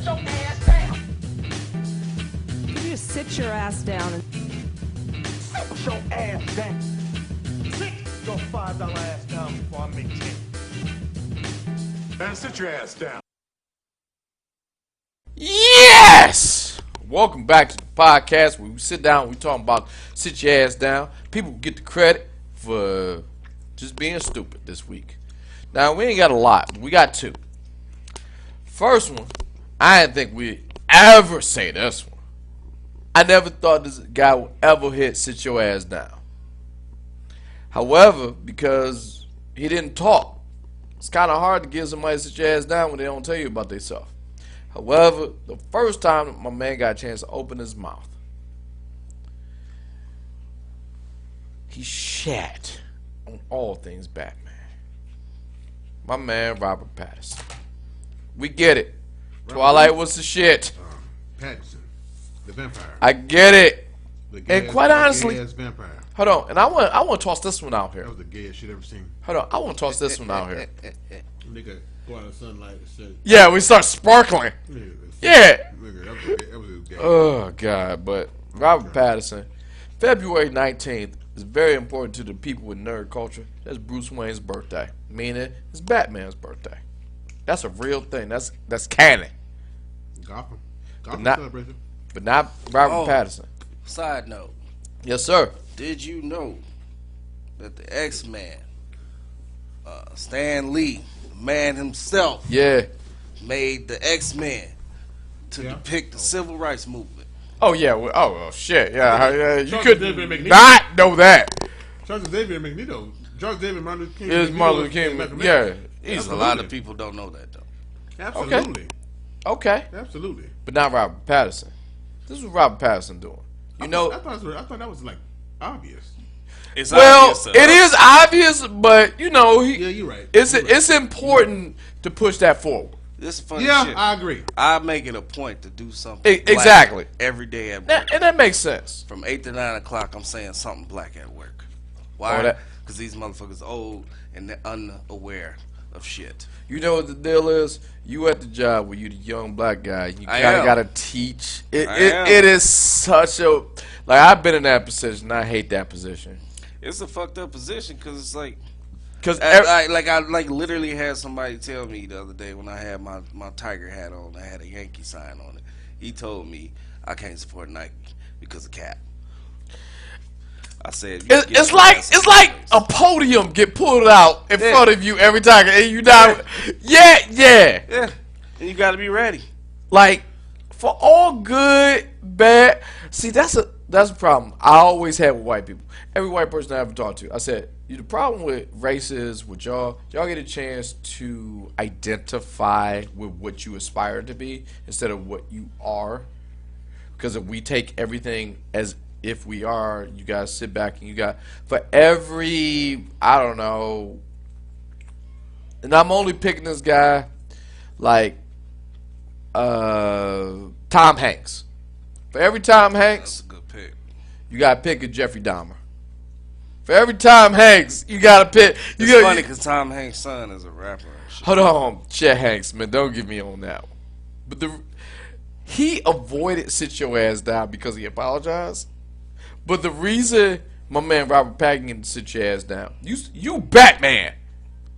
You just sit your ass down and Sit your ass down. Sit your $5 ass down before I make 10. Man, sit your ass down. Yes! Welcome back to the podcast where we sit down, we talk about sit your ass down. People get the credit for just being stupid this week. Now, we ain't got a lot, but we got two. First one, I didn't think we'd ever say this one. I never thought this guy would ever hit sit your ass down. However, because he didn't talk, it's kind of hard to give somebody sit your ass down when they don't tell you about themselves. However, the first time my man got a chance to open his mouth, he shat on all things Batman. My man, Robert Pattinson. We get it. Twilight was the shit. Pattinson, the vampire. I get it. And quite honestly, vampire. Hold on, and I want to toss this one out here. That was the gayest shit ever seen. Hold on, I want to toss this one out here. Nigga, go out in the sunlight and shit. Yeah, we start sparkling. Yeah. Nigga, that was gay. Oh God, but Robert Pattinson, February 19th is very important to the people with nerd culture. That's Bruce Wayne's birthday, meaning it's Batman's birthday. That's a real thing. That's canon. Gotham not- celebration. But not Robert Pattinson. Side note. Yes, sir. Did you know that the X-Man, Stan Lee, the man himself, Yeah. made the X-Men to depict the civil rights movement? Oh yeah. Oh shit. Yeah. You Charles could David Magneto. not know that. Charles David Magneto. Charles David Martin Luther King. It was Martin Luther King. Yeah. A lot of people don't know that though. Absolutely. Okay. Absolutely. But not Robert Pattinson. This is what Robert Pattinson doing. I thought that was like obvious. It's Well, obvious, it is obvious, but you know, Yeah, you're right. it's important to push that forward. This is funny Yeah, shit. I agree. I make it a point to do something Exactly. black every day at work. And that makes sense. From 8 to 9 o'clock, I'm saying something black at work. Oh, Why? that- Because these motherfuckers old and they're unaware of shit. You know what the deal is? You at the job where you the young black guy. You I kind of am. gotta teach. I am. It is such a I've been in that position. I hate that position It's a fucked up position because it's like because I literally had somebody tell me the other day when I had my Tiger hat on, I had a Yankee sign on it. He told me I can't support Nike because of Cap. I said it's like a podium get pulled out in front of you every time, and you not. Yeah. And you got to be ready. Like for all good, bad. See, that's a problem I always had with white people. Every white person I ever talked to, I said, the problem with race is with y'all get a chance to identify with what you aspire to be instead of what you are. Because if we take everything as if we are, you guys sit back and you got for every, I don't know, and I'm only picking this guy like Tom Hanks. For every Tom Hanks, That's a good pick. you gotta pick a Jeffrey Dahmer. For every Tom Hanks, you gotta pick. It's funny because Tom Hanks' son is a rapper. And shit. Hold on, Chet Hanks, man, don't get me on that one. But he avoided sit your ass down because he apologized. But the reason my man Robert Pattinson sit your ass down, you Batman.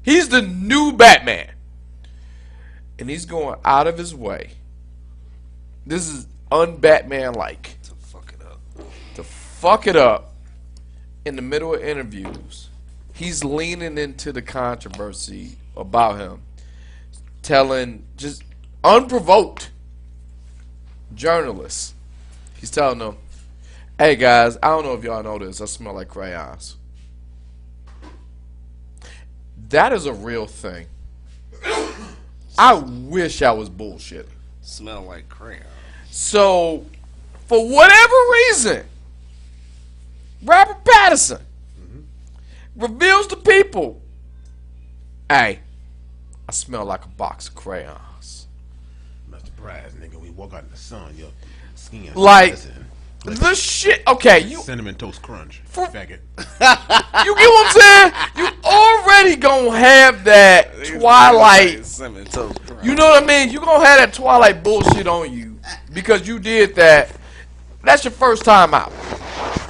He's the new Batman. And he's going out of his way. This is un-Batman-like. To fuck it up. To fuck it up in the middle of interviews. He's leaning into the controversy about him. Telling, just unprovoked, journalists. He's telling them, hey guys, I don't know if y'all know this, I smell like crayons. That is a real thing. I wish I was bullshitting. Smell like crayon. So, for whatever reason, Robert Pattinson reveals to people, hey, I smell like a box of crayons. I'm not surprised, nigga. We walk out in the sun, your skin. Like, The shit. Okay, you Cinnamon Toast Crunch. For- Faggot. you get what I'm saying? You already gonna have that Twilight. Cinnamon Toast Crunch. You know what I mean? You gonna have that Twilight bullshit on you because you did that. That's your first time out.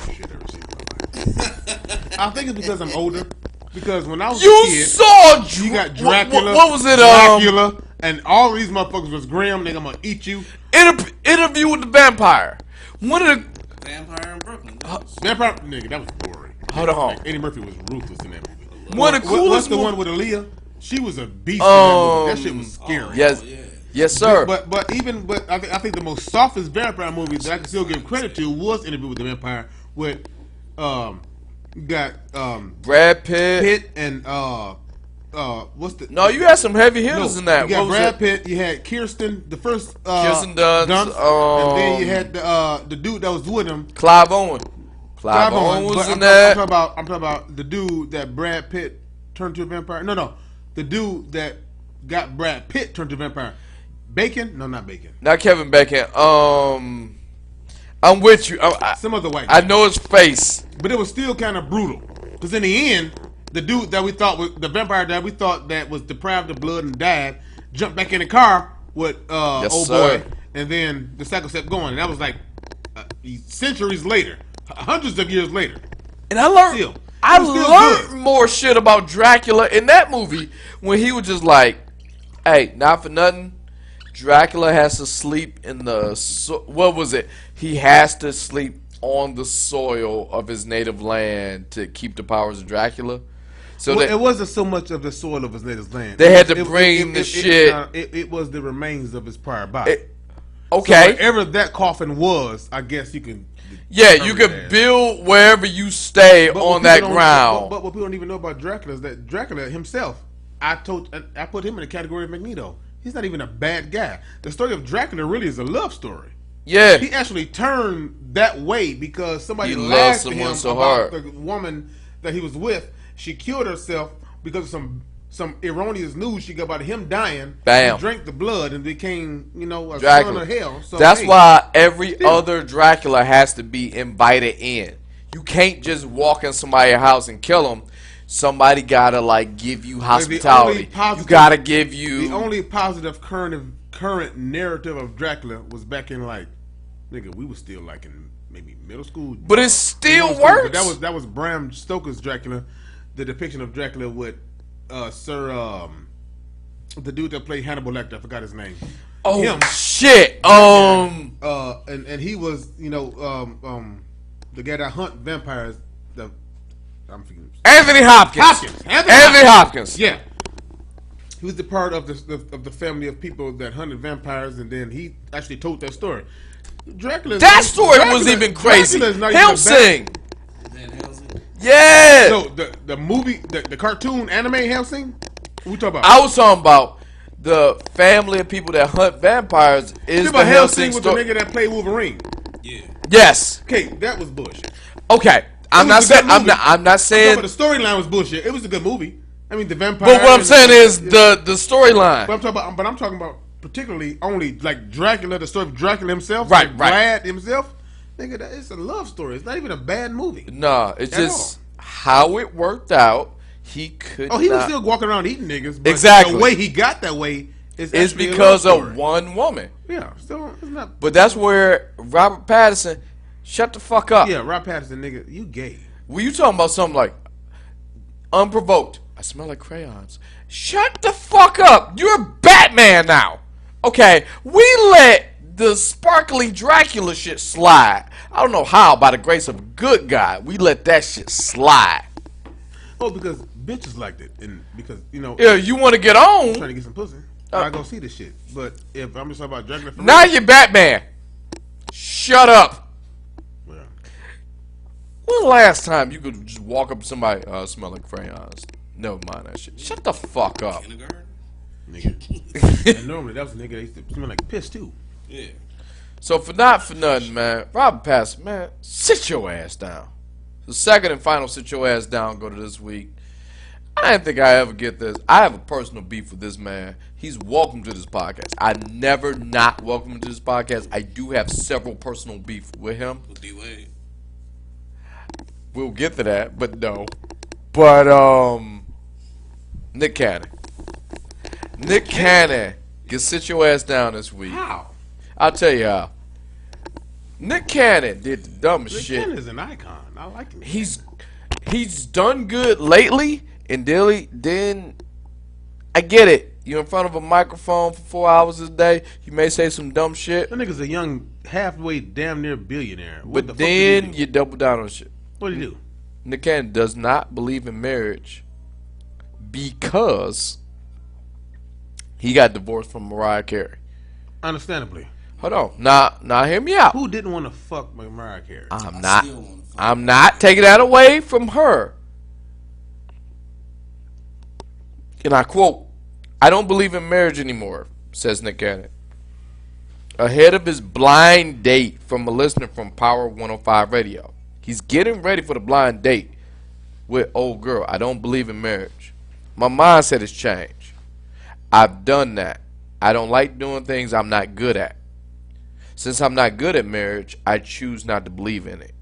Shit, ever seen in my life. I think it's because I'm older. Because when I was You a kid, saw you got Dracula. What was it? Dracula, and all of these motherfuckers was grim. They gonna eat you. Interview with the Vampire. One of the Vampire in Brooklyn. Vampire, nigga, that was boring. Hold on. Like, Eddie Murphy was ruthless in that movie. One of the coolest. What's the one with Aaliyah? She was a beast in that movie. That shit was scary. Yes, yes, sir. But I think the most softest vampire movie that I can still give credit to was Interview with the Vampire with you got Brad Pitt. Pitt and what's the No, you had some heavy hitters in that. You got What was Brad it? Pitt. You had Kirsten, the first Kirsten Dunst, and then you had the dude that was with him, Clive Owen. Clive Owen was but in that. I'm talking about the dude that Brad Pitt turned to a vampire. No, the dude that got Brad Pitt turned to a vampire. Bacon? No, not Bacon. Not Kevin Bacon. I'm with you. Some other white. I know his face. But it was still kind of brutal. Because in the end, the dude that we thought was the vampire that we thought that was deprived of blood and died, jumped back in the car with Yes, old sir. boy, and then the cycle kept going. And that was like centuries later, hundreds of years later. And I learned. Still. I It was still learned good. more shit about Dracula in that movie when he was just like, "Hey, not for nothing, Dracula has to sleep in the what was it? He has to sleep on the soil of his native land to keep the powers of Dracula." So Well, that it wasn't so much of the soil of his native land. They had to bring the shit. It was the remains of his prior body. okay, So wherever that coffin was, I guess you can. yeah, you determine could that. build wherever you stay But on what that people don't- ground. But what people don't even know about Dracula is that Dracula himself, I put him in the category of Magneto. He's not even a bad guy. The story of Dracula really is a love story. Yeah, He actually turned that way because somebody He loved lied to someone him so about hard. the woman that he was with. She killed herself because of some erroneous news she got about him dying. Bam. He drank the blood and became, a Dracula. son of hell. So, That's hey, why every other Dracula has to be invited in. You can't just walk in somebody's house and kill them. Somebody gotta give you hospitality. You gotta give you. The only positive current narrative of Dracula was back in nigga, we was still in maybe middle school. But it still Middle school, works. But that was Bram Stoker's Dracula, the depiction of Dracula with the dude that played Hannibal Lecter. I forgot his name. Oh Him. shit. And he was the guy that hunt vampires. I'm forgetting. Anthony Hopkins. Anthony Hopkins. Yeah. He was the part of the family of people that hunted vampires, and then he actually told that story. That story was even crazy. Dracula is not even Helsing. Van Helsing. Yeah. No, the movie, the cartoon anime Helsing. What we talking about? I was talking about the family of people that hunt vampires is Think the about Helsing Helsing with the story. nigga that played Wolverine. Yeah. Yes. Okay, that was bullshit. Okay. I'm was not a saying. good I'm movie. not. I'm not saying. But the storyline was bullshit. It was a good movie. I mean, the vampire. But what I'm saying is the storyline. But I'm talking about particularly only Dracula, the story of Dracula himself, Right, Vlad himself. Nigga, it's a love story. It's not even a bad movie. No, it's At just how it worked out. He could. Oh, he was not- still walking around eating niggas. But Exactly. The way he got that way is It's actually a because love of story. one woman. Yeah, still it's not. But that's where Robert Pattinson, shut the fuck up. Yeah, Rob Pattinson, nigga, you gay. When you talking about something like unprovoked, I smell like crayons. Shut the fuck up. You're Batman now. Okay, we let the sparkly Dracula shit slide. I don't know how, by the grace of a good God, we let that shit slide. Oh, because bitches liked it, and because Yeah, you want to get trying on? to get some pussy. I go see this shit. But if I'm just talking about Dracula, for Now real, you're Batman. Shut up. well, When the last time you could just walk up to somebody, smell like crayons? Never mind that shit. Shut the fuck up. Kindergarten. nigga. And normally that was a nigga that used to smell like piss too. Yeah. So for nothing, man, Robert Pattinson, man, sit your ass down. The second and final sit your ass down go to this week. I didn't think I ever get this. I have a personal beef with this man. He's welcome to this podcast. I never not welcome him to this podcast. I do have several personal beef with him. With D-Wade. We'll get to that, but no. But Nick Cannon. Nick Cannon gets sit your ass down this week. How? I'll tell you how. Nick Cannon did the dumbest Nick shit. Cannon is an icon. I like him. He's done good lately, and then I get it. You're in front of a microphone for 4 hours a day. You may say some dumb shit, That nigga's a young, halfway, damn near billionaire. What the but fuck did then he do? you double down on shit. What did he do? Nick Cannon does not believe in marriage because he got divorced from Mariah Carey. Understandably. Hold on, now hear me out. Who didn't want to fuck Mariah Carey? I'm not taking that away from her. And I quote, "I don't believe in marriage anymore," says Nick Cannon. Ahead of his blind date from a listener from Power 105 Radio. He's getting ready for the blind date with old girl. I don't believe in marriage. My mindset has changed. I've done that. I don't like doing things I'm not good at. Since I'm not good at marriage, I choose not to believe in it.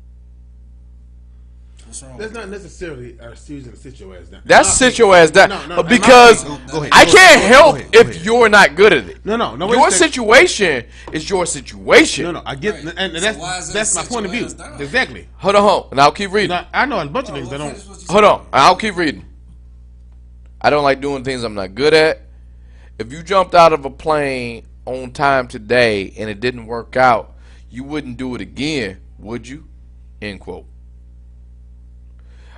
What's wrong? That's not necessarily a series of sit your ass down. That's sit your ass down. No, because go ahead. I Go can't ahead. help Go ahead. if you're not good at it. No. Your situation is your situation. No, I get, Right. and So why is that's that my sit point of your view. ass down? Exactly. Hold on, and I'll keep reading. Now, I know a bunch of niggas that don't. Hold on, I'll keep reading. I don't like doing things I'm not good at. If you jumped out of a plane on time today and it didn't work out, you wouldn't do it again, would you? End quote.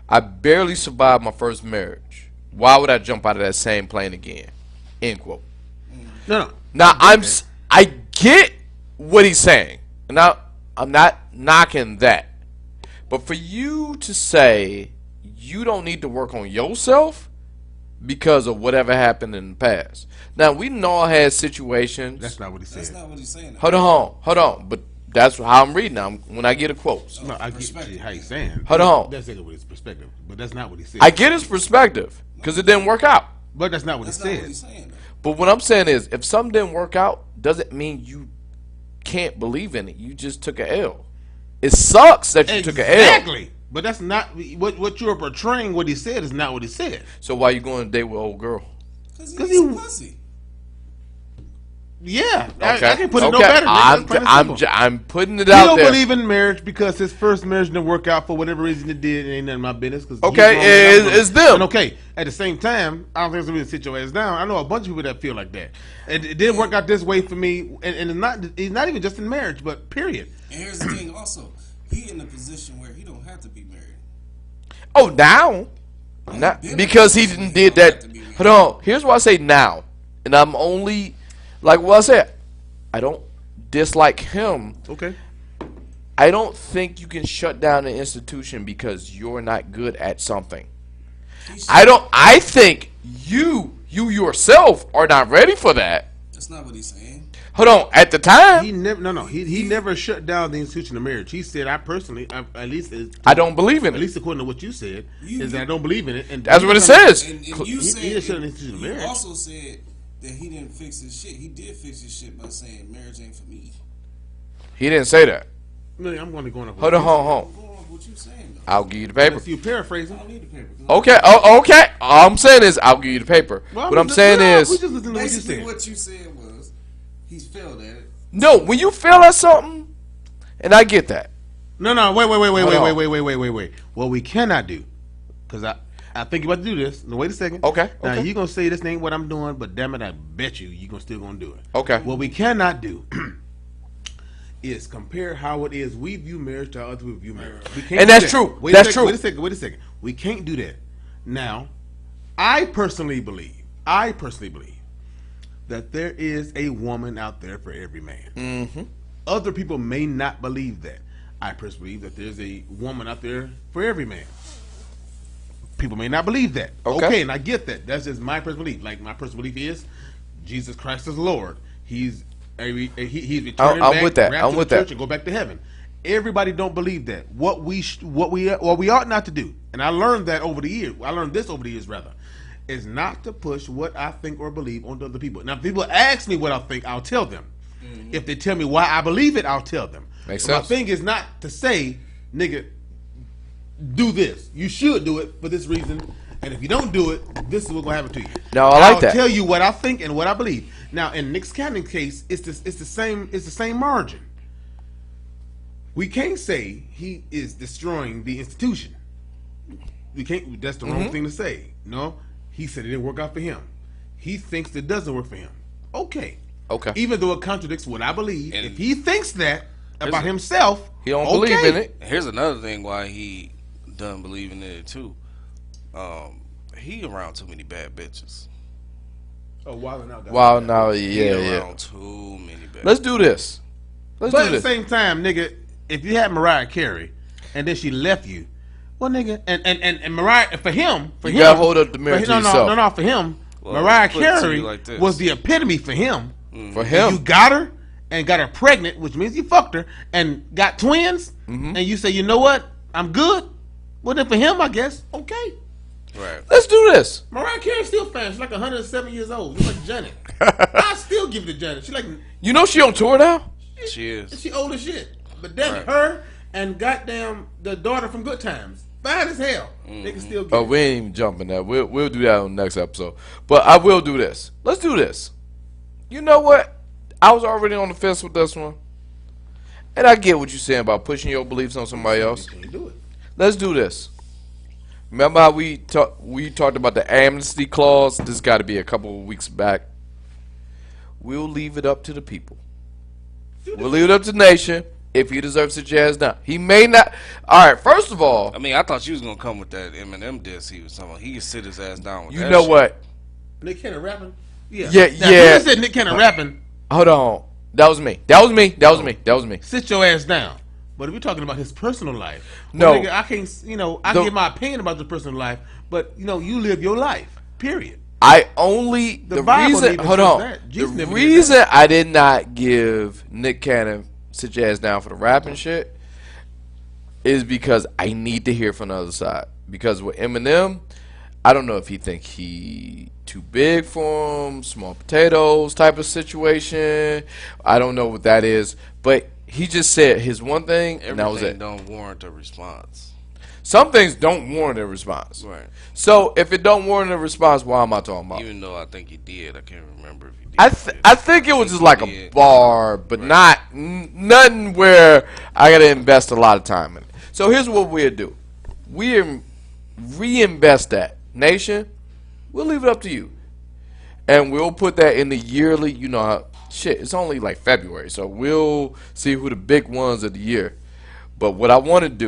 I barely survived my first marriage. Why would I jump out of that same plane again? End quote. No. Now I get what he's saying. Now I'm not knocking that, but for you to say you don't need to work on yourself because of whatever happened in the past. Now we all had situations. That's not what he said. That's not what he's saying. Hold on. But that's how I'm reading. When I get a quote. No, I get how he's saying. Hold on. That's exactly what his perspective, but that's not what he said. I get his perspective because it didn't work out. But that's not what That's he not said. what he's saying. But what I'm saying is, if something didn't work out, doesn't mean you can't believe in it. You just took an L. It sucks that you took an L. Exactly. But that's not what you're portraying. What he said is not what he said. So why you going to date with old girl? Because he's a pussy. Yeah, Okay. I can put it no better. I'm putting it He out don't there. believe in marriage because his first marriage didn't work out for whatever reason it did. It ain't none of my business. Cause Okay, it's them. And okay, at the same time, I don't think it's really sit your ass down. I know a bunch of people that feel like that. It didn't work out this way for me, and it's not even just in marriage, but period. And here's the thing also. He in a position where he don't have to be married. Oh, now? Not because he didn't did that. Hold on. Here's why I say now. And I'm only, like what I said, I don't dislike him. Okay. I don't think you can shut down an institution because you're not good at something. I think you yourself are not ready for that. That's not what he's saying. Hold on. At the time, He never shut down the institution of marriage. He said, at least I don't believe in at it. least according to what you said, is that I don't believe in it. And That's what it says. And you He said didn't shut down the institution of you marriage. also said that he didn't fix his shit. He did fix his shit by saying marriage ain't for me. He didn't say that. No, I'm going to go on. Hold on. I'm going off what you saying though. I'll give you the paper. If you paraphrasing, I don't need the paper. Okay. Oh, okay. All I'm saying is I'll give you the paper. Well, What I'm saying we is just listening to what you Basically, said. what you said was he's failed at it. no. When you fail at something, and I get that. No, wait. Hold on. What we cannot do, because I think you're about to do this. No, wait a second. Okay, Now okay. you're gonna say this ain't what I'm doing, but damn it, I bet you're gonna still gonna do it. Okay. What we cannot do is compare how it is we view marriage to how other people view marriage. We can't And do that's that. true. Wait That's a second, true. Wait a second. We can't do that. Now, I personally believe that there is a woman out there for every man. Mm-hmm. Other people may not believe that. I personally believe that there's a woman out there for every man. People may not believe that. Okay. And I get that. That's just my personal belief. Like, my personal belief is Jesus Christ is Lord. He's returning I'm back, with that. rapture I'm with the church that. and go back to heaven. Everybody don't believe that. What we ought not to do, and I learned that over the years. I learned this over the years rather, is not to push what I think or believe onto other people. Now, if people ask me what I think, I'll tell them. If they tell me why I believe it, I'll tell them. Makes My sense. thing is not to say, nigga, do this. You should do it for this reason, and if you don't do it, this is what's gonna happen to you. No, I like I'll that. tell you what I think and what I believe. Now, in Nick's Cannon's case, it's the same margin. We can't say he is destroying the institution. We can't. That's the wrong thing to say. No, he said it didn't work out for him. He thinks it doesn't work for him. Okay. Okay. Even though it contradicts what I believe, And if he thinks that about himself, He don't believe in it. Here's another thing why he done believing in it too. He around too many bad bitches. Oh, Wild and Out. Wow, now, He yeah. around too many bad. Let's do this. Let's But do at the this. same time, nigga, if you had Mariah Carey and then she left you, well, nigga, and Mariah for him, You gotta hold up the mirror to yourself. No, for him, Well, Mariah put it to Carey you like this. was the epitome for him. For him. You got her and got her pregnant, which means you fucked her and got twins, Mm-hmm. and you say, you know what, I'm good. Well, then for him, I guess, okay. Right. Let's do this. Mariah Carey's still fine. She's like 107 years old. She's like Janet. I still give it to Janet. She's like, You know she on tour now? She is. she old as shit. But then Right. her and goddamn the daughter from Good Times, fine as hell. They can still get Oh, it. we ain't even jumping that. We'll do that on the next episode. But I will do this. Let's do this. You know what? I was already on the fence with this one. And I get what you're saying about pushing your beliefs on somebody else. You can't do it. Let's do this. Remember how we talked about the amnesty clause? This got to be a couple of weeks back. We'll leave it up to the people. We'll leave it up to the nation if he deserves to jazz down. He may not. All right, first of all, I mean, I thought you was gonna come with that Eminem diss he was talking about. He can sit his ass down with you that know shit. what? Nick Cannon rapping? Yeah. Yeah, Now, yeah. If you said Nick Cannon rapping, Hold on. That was me. That was me. That was me. That was me. sit your ass down. But if we're talking about his personal life, No. well, nigga, I can't, I The- give my opinion about your personal life, but, you live your life, period. I only the Bible reason even hold says on. that. Jesus The never did reason I did not give Nick Cannon sit your ass down for the rapping shit is because I need to hear from the other side. Because with Eminem, I don't know if he think he too big for him, small potatoes type of situation. I don't know what that is, but he just said his one thing, and that was Everything it. don't warrant a response. Some things don't warrant a response. Right. So if it don't warrant a response, why am I talking about? Even though I think he did, I can't remember if he did. I think it was just like a Yeah. bar, but not nothing where I gotta invest a lot of time in it. So here's what we'll do: we reinvest that nation. We'll leave it up to you, and we'll put that in the yearly. You know, shit. It's only like February, so we'll see who the big ones of the year. But what I want to do.